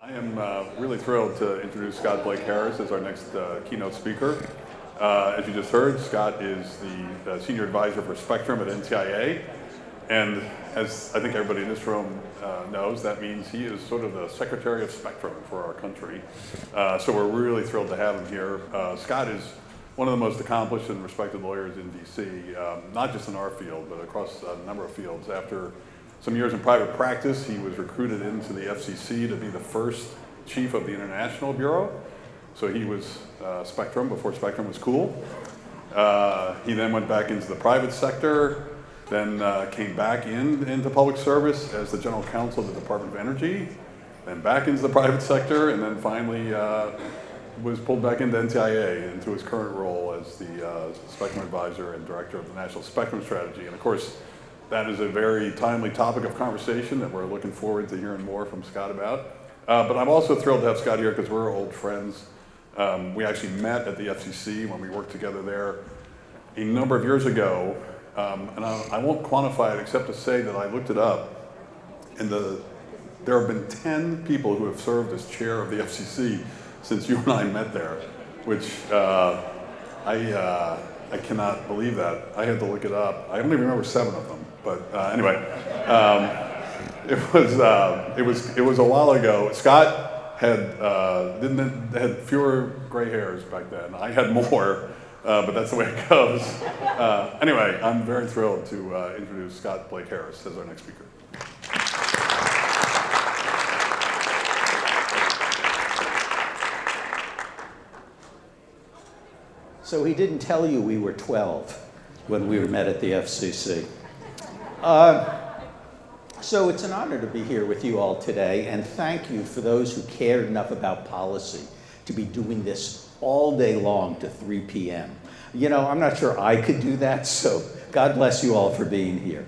I am really thrilled to introduce Scott Blake Harris as our next keynote speaker. As you just heard, Scott is the Senior Advisor for Spectrum at NTIA. And as I think everybody in this room knows, that means he is sort of the Secretary of Spectrum for our country. So we're really thrilled to have him here. Scott is one of the most accomplished and respected lawyers in DC, not just in our field, but across a number of fields. After some years in private practice, he was recruited into the FCC to be the first chief of the International Bureau. So he was Spectrum before Spectrum was cool. He then went back into the private sector, then came back into public service as the general counsel of the Department of Energy, then back into the private sector, and then finally was pulled back into NTIA, into his current role as the Spectrum Advisor and Director of the National Spectrum Strategy. And of course, that is a very timely topic of conversation that we're looking forward to hearing more from Scott about. But I'm also thrilled to have Scott here because we're old friends. We actually met at the FCC when we worked together there a number of years ago. And I won't quantify it except to say that I looked it up, and there have been 10 people who have served as chair of the FCC since you and I met there, which I cannot believe that. I had to look it up. I only remember 7 of them. But anyway, it was a while ago. Scott had fewer gray hairs back then. I had more, but that's the way it goes. Anyway, I'm very thrilled to introduce Scott Blake Harris as our next speaker. So he didn't tell you we were 12 when we met at the FCC. So it's an honor to be here with you all today, and thank you for those who cared enough about policy to be doing this all day long to 3 p.m. You know, I'm not sure I could do that, so God bless you all for being here.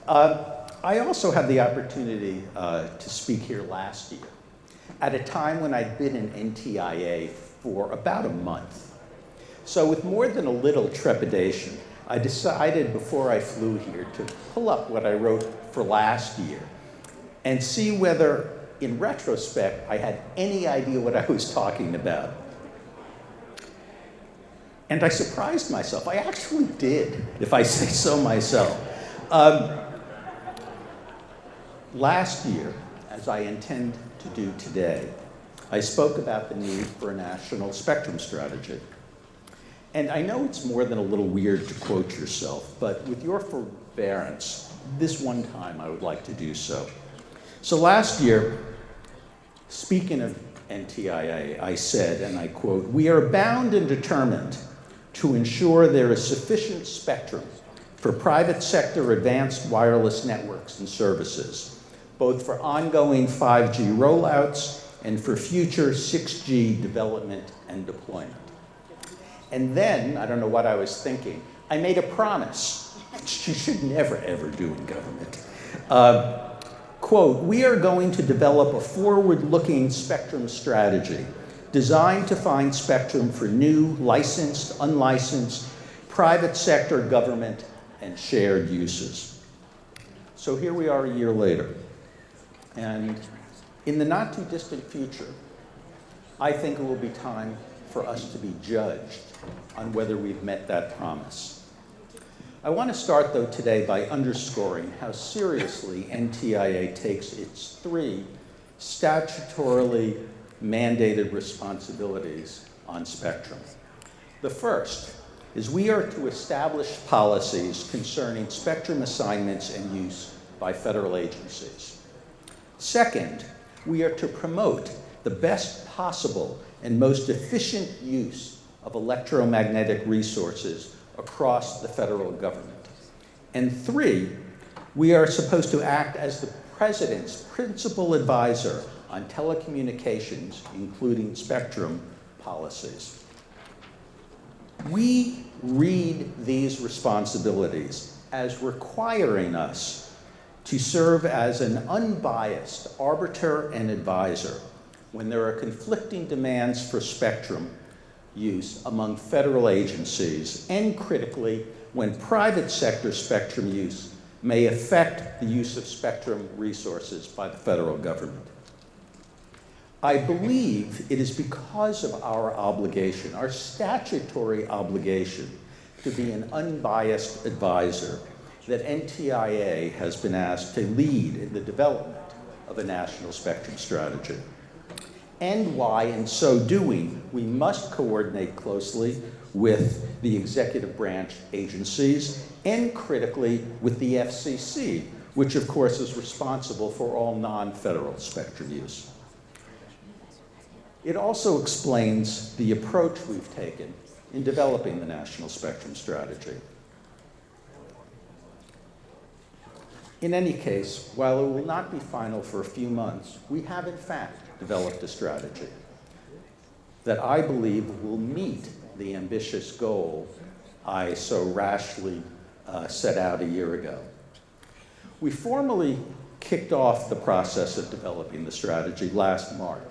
I also had the opportunity to speak here last year at a time when I'd been in NTIA for about a month. So with more than a little trepidation, I decided before I flew here to pull up what I wrote for last year and see whether, in retrospect, I had any idea what I was talking about. And I surprised myself. I actually did, if I say so myself. Last year, as I intend to do today, I spoke about the need for a national spectrum strategy. And I know it's more than a little weird to quote yourself, but with your forbearance, this one time I would like to do so. So last year, speaking of NTIA, I said, and I quote, "We are bound and determined to ensure there is sufficient spectrum for private sector advanced wireless networks and services, both for ongoing 5G rollouts and for future 6G development and deployment." And then, I don't know what I was thinking, I made a promise, which you should never, ever do in government. Quote, "We are going to develop a forward-looking spectrum strategy designed to find spectrum for new, licensed, unlicensed, private sector, government, and shared uses." So here we are a year later. And in the not too distant future, I think it will be time for us to be judged on whether we've met that promise. I want to start, though, today by underscoring how seriously NTIA takes its 3 statutorily mandated responsibilities on spectrum. The first is we are to establish policies concerning spectrum assignments and use by federal agencies. Second, we are to promote the best possible and most efficient use of electromagnetic resources across the federal government. And 3, we are supposed to act as the President's principal advisor on telecommunications, including spectrum policies. We read these responsibilities as requiring us to serve as an unbiased arbiter and advisor when there are conflicting demands for spectrum use among federal agencies, and critically, when private sector spectrum use may affect the use of spectrum resources by the federal government. I believe it is because of our obligation, our statutory obligation, to be an unbiased advisor that NTIA has been asked to lead in the development of a national spectrum strategy. And why, in so doing, we must coordinate closely with the executive branch agencies and critically with the FCC, which of course is responsible for all non-federal spectrum use. It also explains the approach we've taken in developing the national spectrum strategy. In any case, while it will not be final for a few months, we have in fact developed a strategy that I believe will meet the ambitious goal I so rashly set out a year ago. We formally kicked off the process of developing the strategy last March,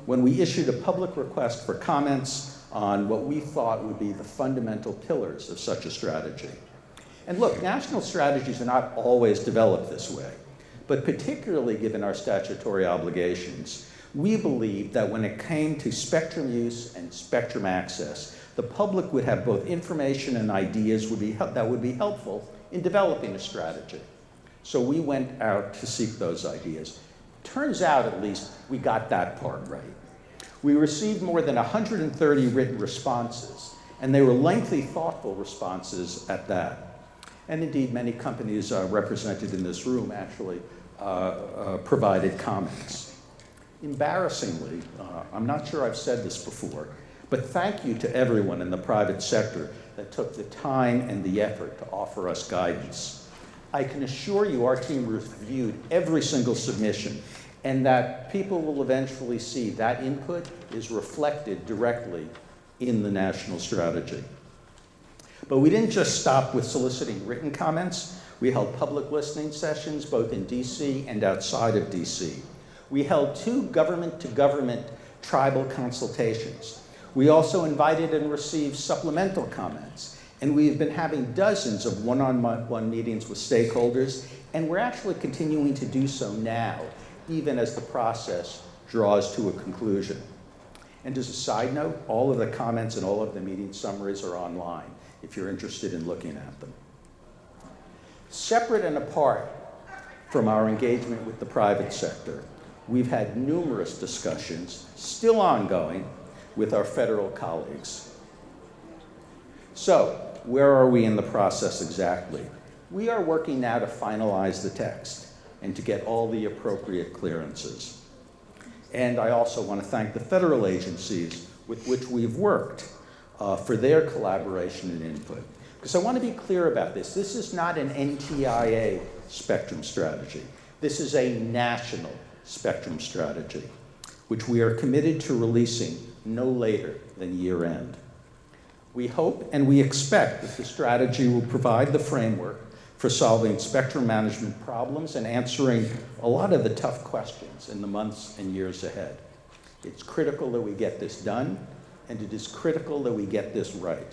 when we issued a public request for comments on what we thought would be the fundamental pillars of such a strategy. And look, national strategies are not always developed this way, but particularly given our statutory obligations, we believed that when it came to spectrum use and spectrum access, the public would have both information and ideas that would be helpful in developing a strategy. So we went out to seek those ideas. Turns out, at least, we got that part right. We received more than 130 written responses, and they were lengthy, thoughtful responses at that. And indeed, many companies represented in this room actually provided comments. Embarrassingly, I'm not sure I've said this before, but thank you to everyone in the private sector that took the time and the effort to offer us guidance. I can assure you our team reviewed every single submission, and that people will eventually see that input is reflected directly in the national strategy. But we didn't just stop with soliciting written comments. We held public listening sessions both in DC and outside of DC. We held 2 government-to-government tribal consultations. We also invited and received supplemental comments. And we've been having dozens of one-on-one meetings with stakeholders, and we're actually continuing to do so now, even as the process draws to a conclusion. And as a side note, all of the comments and all of the meeting summaries are online, if you're interested in looking at them. Separate and apart from our engagement with the private sector, we've had numerous discussions, still ongoing, with our federal colleagues. So, where are we in the process exactly? We are working now to finalize the text and to get all the appropriate clearances. And I also want to thank the federal agencies with which we've worked for their collaboration and input. Because I want to be clear about this. This is not an NTIA spectrum strategy. This is a national spectrum strategy, which we are committed to releasing no later than year end. We hope and we expect that the strategy will provide the framework for solving spectrum management problems and answering a lot of the tough questions in the months and years ahead. It's critical that we get this done, and it is critical that we get this right.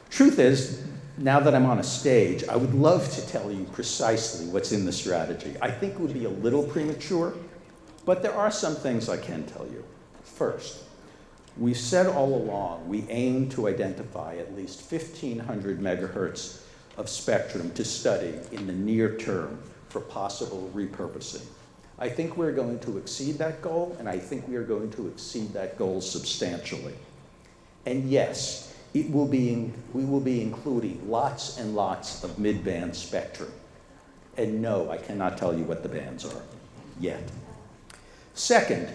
Truth is, now that I'm on a stage, I would love to tell you precisely what's in the strategy. I think it would be a little premature, but there are some things I can tell you. First, we've said all along we aim to identify at least 1,500 megahertz of spectrum to study in the near term for possible repurposing. I think we're going to exceed that goal, and I think we are going to exceed that goal substantially. And yes, we will be including lots and lots of mid-band spectrum. And no, I cannot tell you what the bands are yet. Second,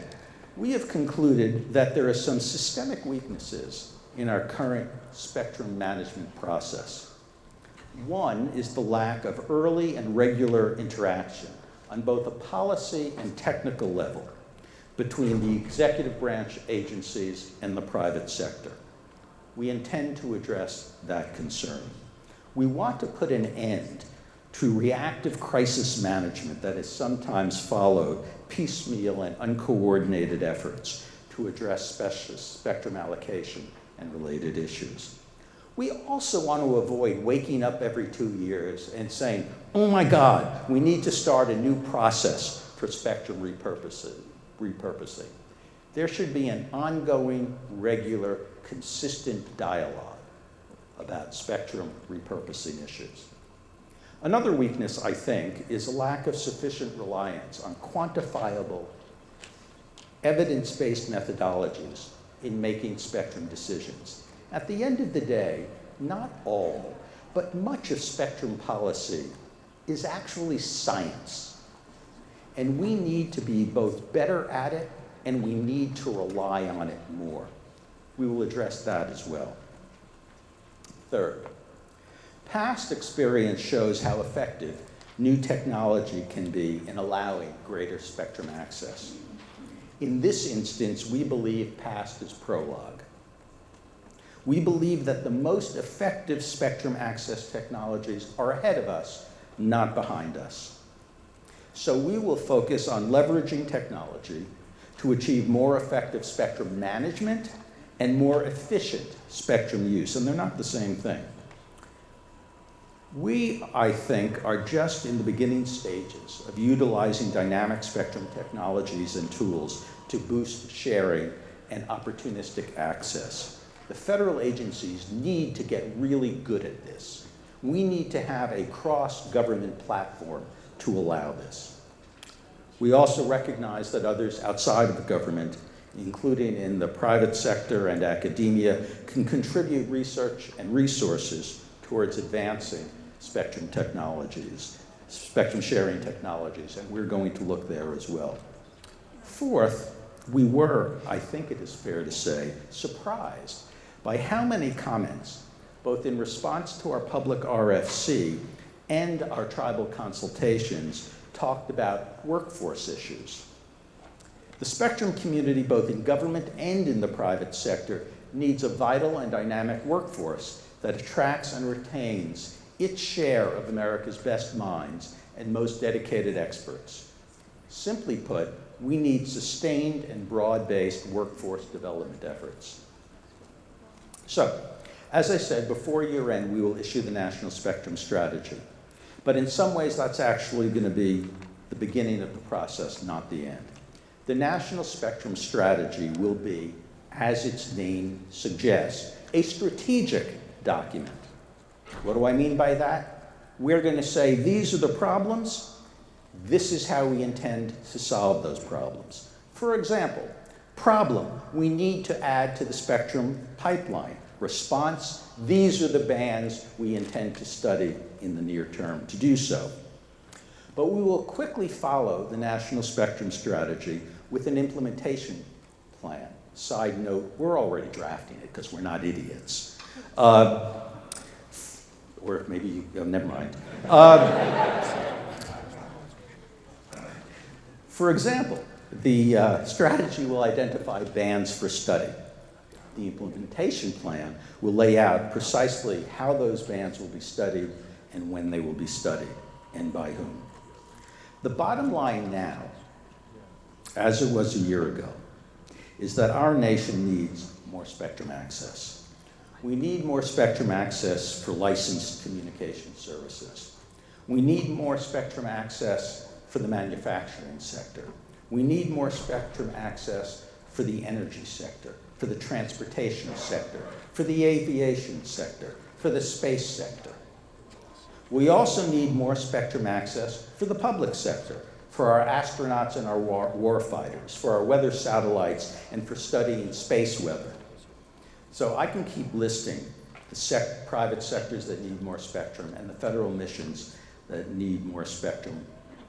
we have concluded that there are some systemic weaknesses in our current spectrum management process. One is the lack of early and regular interaction on both a policy and technical level between the executive branch agencies and the private sector. We intend to address that concern. We want to put an end to reactive crisis management that has sometimes followed piecemeal and uncoordinated efforts to address specialist spectrum allocation and related issues. We also want to avoid waking up every 2 years and saying, oh my God, we need to start a new process for spectrum repurposing. repurposing. There should be an ongoing, regular, consistent dialogue about spectrum repurposing issues. Another weakness, I think, is a lack of sufficient reliance on quantifiable, evidence-based methodologies in making spectrum decisions. At the end of the day, not all, but much of spectrum policy is actually science. And we need to be both better at it and we need to rely on it more. We will address that as well. Third, past experience shows how effective new technology can be in allowing greater spectrum access. In this instance, we believe past is prologue. We believe that the most effective spectrum access technologies are ahead of us, not behind us. So we will focus on leveraging technology to achieve more effective spectrum management and more efficient spectrum use, and they're not the same thing. We, I think, are just in the beginning stages of utilizing dynamic spectrum technologies and tools to boost sharing and opportunistic access. The federal agencies need to get really good at this. We need to have a cross-government platform to allow this. We also recognize that others outside of the government, including in the private sector and academia, can contribute research and resources towards advancing spectrum technologies, spectrum sharing technologies, and we're going to look there as well. Fourth, we were, I think it is fair to say, surprised by how many comments, both in response to our public RFC and our tribal consultations, talked about workforce issues. The spectrum community, both in government and in the private sector, needs a vital and dynamic workforce that attracts and retains its share of America's best minds and most dedicated experts. Simply put, we need sustained and broad-based workforce development efforts. So, as I said, before year end, we will issue the National Spectrum Strategy. But in some ways, that's actually going to be the beginning of the process, not the end. The National Spectrum Strategy will be, as its name suggests, a strategic document. What do I mean by that? We're going to say, these are the problems. This is how we intend to solve those problems. For example, problem, we need to add to the spectrum pipeline. Response, these are the bands we intend to study in the near term to do so. But we will quickly follow the National Spectrum Strategy with an implementation plan. Side note, we're already drafting it because we're not idiots. Or maybe, never mind. For example, the strategy will identify bands for study. The implementation plan will lay out precisely how those bands will be studied and when they will be studied and by whom. The bottom line now, as it was a year ago, is that our nation needs more spectrum access. We need more spectrum access for licensed communication services. We need more spectrum access for the manufacturing sector. We need more spectrum access for the energy sector, for the transportation sector, for the aviation sector, for the space sector. We also need more spectrum access for the public sector, for our astronauts and our war fighters, for our weather satellites, and for studying space weather. So I can keep listing the private sectors that need more spectrum and the federal missions that need more spectrum,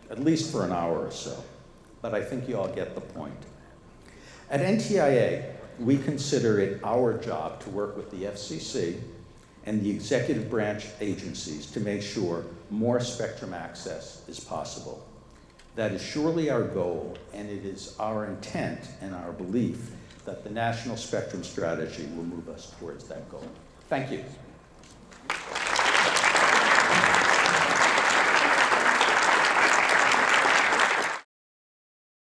at least for an hour or so. But I think you all get the point. At NTIA, we consider it our job to work with the FCC and the executive branch agencies to make sure more spectrum access is possible. That is surely our goal, and it is our intent and our belief that the National Spectrum Strategy will move us towards that goal. Thank you.